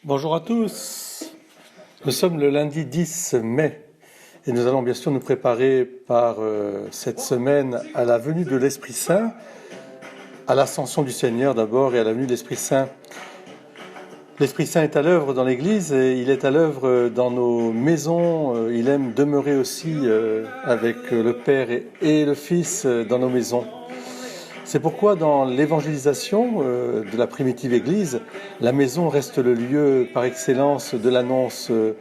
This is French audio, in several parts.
Bonjour à tous. Nous sommes le lundi 10 mai et nous allons bien sûr nous préparer par cette semaine à la venue de l'Esprit Saint, à l'ascension du Seigneur d'abord et à la venue de l'Esprit Saint. L'Esprit Saint est à l'œuvre dans l'Église et il est à l'œuvre dans nos maisons. Il aime demeurer aussi avec le Père et le Fils dans nos maisons. C'est pourquoi dans l'évangélisation de la primitive Église, la maison reste le lieu par excellence de l'annonce de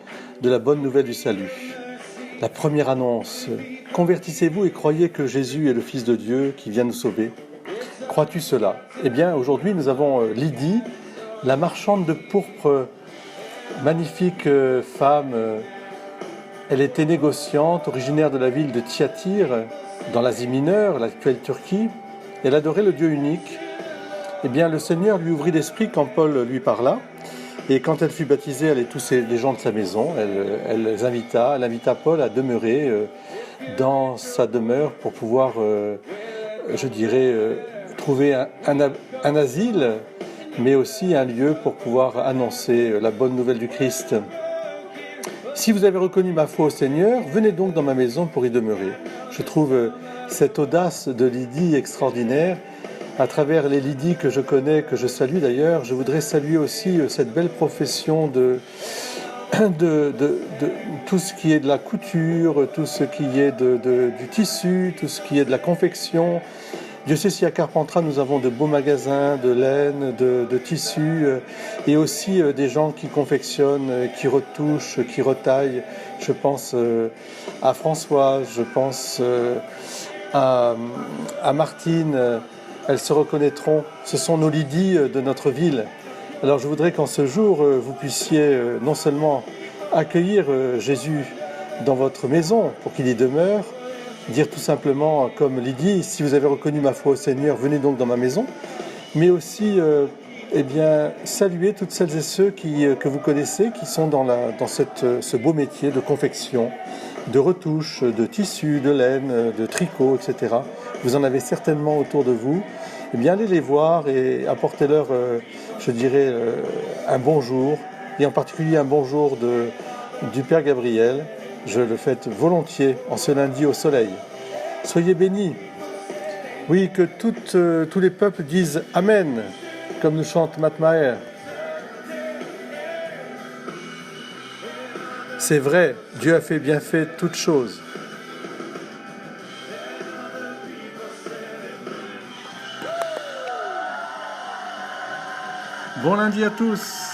la bonne nouvelle du salut. La première annonce, convertissez-vous et croyez que Jésus est le Fils de Dieu qui vient nous sauver. Crois-tu cela? Eh bien, aujourd'hui, nous avons Lydie, la marchande de pourpre, magnifique femme. Elle était négociante, originaire de la ville de Thyatire, dans l'Asie mineure, l'actuelle Turquie. Elle adorait le Dieu unique. Eh bien, le Seigneur lui ouvrit l'esprit quand Paul lui parla. Et quand elle fut baptisée, elle et tous les gens de sa maison, elle invita Paul à demeurer dans sa demeure pour pouvoir, trouver un asile, mais aussi un lieu pour pouvoir annoncer la bonne nouvelle du Christ. Si vous avez reconnu ma foi au Seigneur, venez donc dans ma maison pour y demeurer. Je trouve cette audace de Lydie extraordinaire. À travers les Lydies que je connais, que je salue d'ailleurs, je voudrais saluer aussi cette belle profession de tout ce qui est de la couture, tout ce qui est du tissu, tout ce qui est de la confection. Dieu sait si à Carpentras nous avons de beaux magasins de laine, de tissus et aussi des gens qui confectionnent, qui retouchent, qui retaillent. Je pense à Françoise, je pense à Martine. Elles se reconnaîtront. Ce sont nos Lydies de notre ville. Alors je voudrais qu'en ce jour, vous puissiez non seulement accueillir Jésus dans votre maison pour qu'il y demeure, dire tout simplement comme Lydie, si vous avez reconnu ma foi au Seigneur, venez donc dans ma maison, mais aussi saluer toutes celles et ceux que vous connaissez qui sont dans ce beau métier de confection, de retouche, de tissu, de laine, de tricot, etc. Vous en avez certainement autour de vous. Eh bien, allez les voir et apportez-leur, un bonjour, et en particulier un bonjour du Père Gabriel. Je le fête volontiers en ce lundi au soleil. Soyez bénis. Oui, que tous les peuples disent Amen, comme nous chante Matt Maher. C'est vrai, Dieu a fait bien fait toutes choses. Bon lundi à tous.